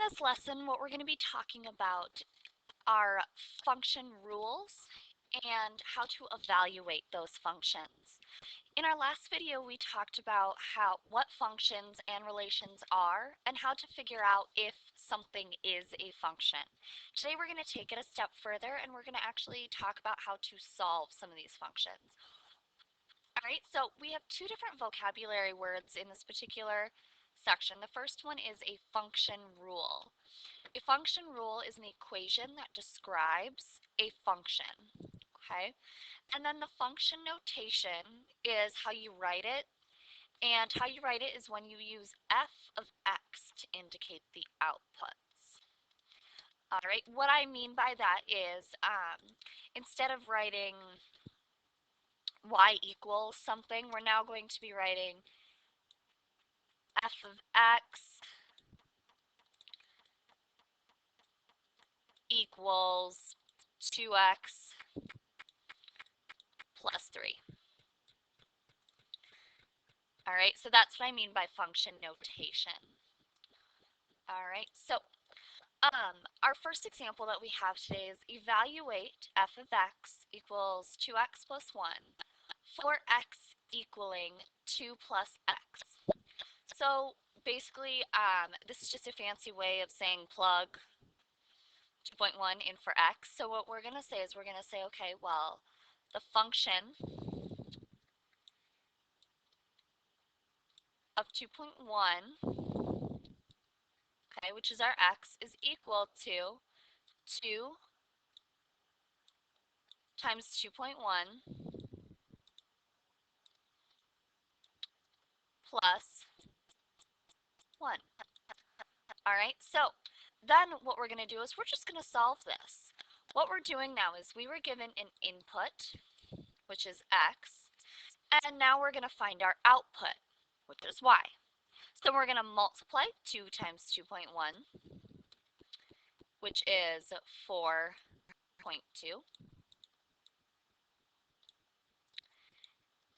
this lesson, what we're going to be talking about are function rules and how to evaluate those functions. In our last video, we talked about what functions and relations are and how to figure out if something is a function. Today we're going to take it a step further and we're going to actually talk about how to solve some of these functions. Alright, so we have two different vocabulary words in this particular section. The first one is a function rule. A function rule is an equation that describes a function, okay? And then the function notation is how you write it, and how you write it is when you use f of x to indicate the outputs. Alright, what I mean by that is instead of writing y equals something, we're now going to be writing f of x equals 2x plus 3. Alright, so that's what I mean by function notation. Alright, so our first example that we have today is evaluate f of x equals 2x plus 1 for x equaling 2 plus x. So basically, this is just a fancy way of saying plug 2.1 in for x. So what we're going to say is we're going to say, okay, well, the function of 2.1, okay, which is our x, is equal to 2 times 2.1 plus 1. All right, so then what we're going to do is we're just going to solve this. What we're doing now is we were given an input, which is x, and now we're going to find our output, which is y. So we're going to multiply 2 times 2.1, which is 4.2,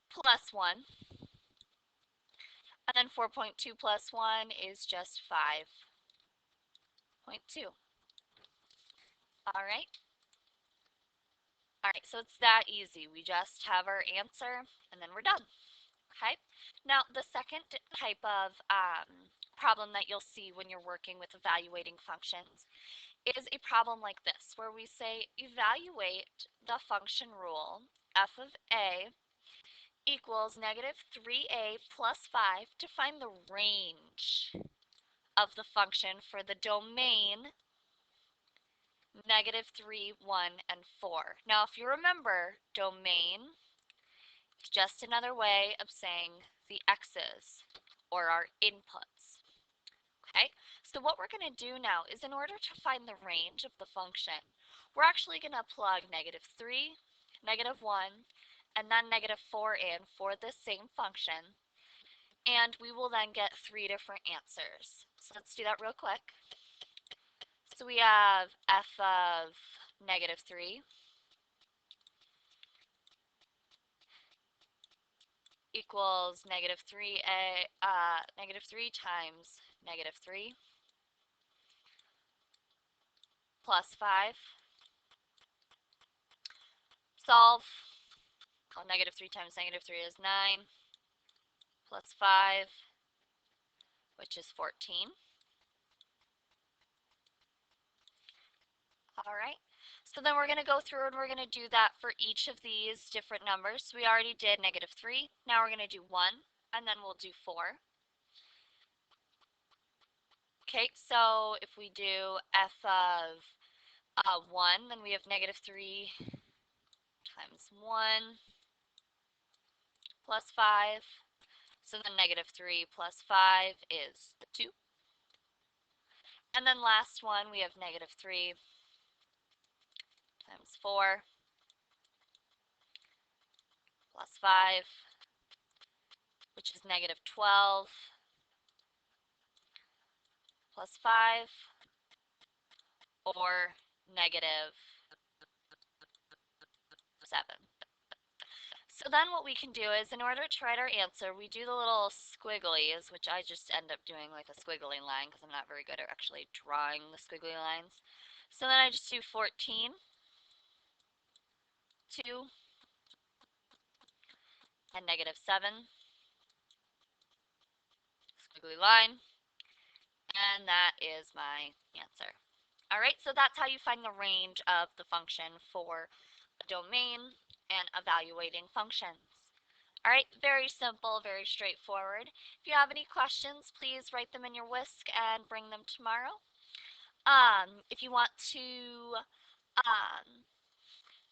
plus 1, and then 4.2 plus 1 is just 5.2. All right. All right, so it's that easy. We just have our answer, and then we're done. Okay. Now, the second type of problem that you'll see when you're working with evaluating functions is a problem like this, where we say evaluate the function rule f of a equals negative 3a plus 5 to find the range of the function for the domain negative 3, 1, and 4. Now, if you remember, domain is just another way of saying the x's, or our inputs. Okay, so what we're going to do now is in order to find the range of the function, we're actually going to plug negative 3, negative 1, and then negative 4 in for this same function, and we will then get 3 different answers. So let's do that real quick. So we have f of negative 3 equals negative 3 times negative 3 plus 5. Solve. Well, negative 3 times negative 3 is 9 plus 5, which is 14. All right. So then we're going to go through and we're going to do that for each of these different numbers. So we already did negative 3. Now we're going to do 1, and then we'll do 4. Okay, so if we do f of 1, then we have negative 3 times 1 plus 5. So then negative 3 plus 5 is 2. And then last one, we have negative 3 times 4 plus 5, which is negative 12 plus 5, or negative 7. So then what we can do is, in order to write our answer, we do the little squigglies, which I just end up doing like a squiggly line because I'm not very good at actually drawing the squiggly lines. So then I just do 14, 2, and -7, squiggly line, and that is my answer. All right, so that's how you find the range of the function for a domain and evaluating functions. All right, very simple, very straightforward. If you have any questions, please write them in your whisk and bring them tomorrow. If you want to,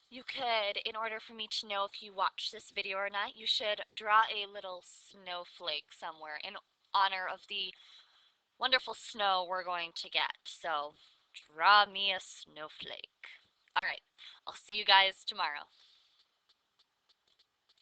you could, in order for me to know if you watched this video or not, you should draw a little snowflake somewhere in honor of the wonderful snow we're going to get. So draw me a snowflake. All right, I'll see you guys tomorrow.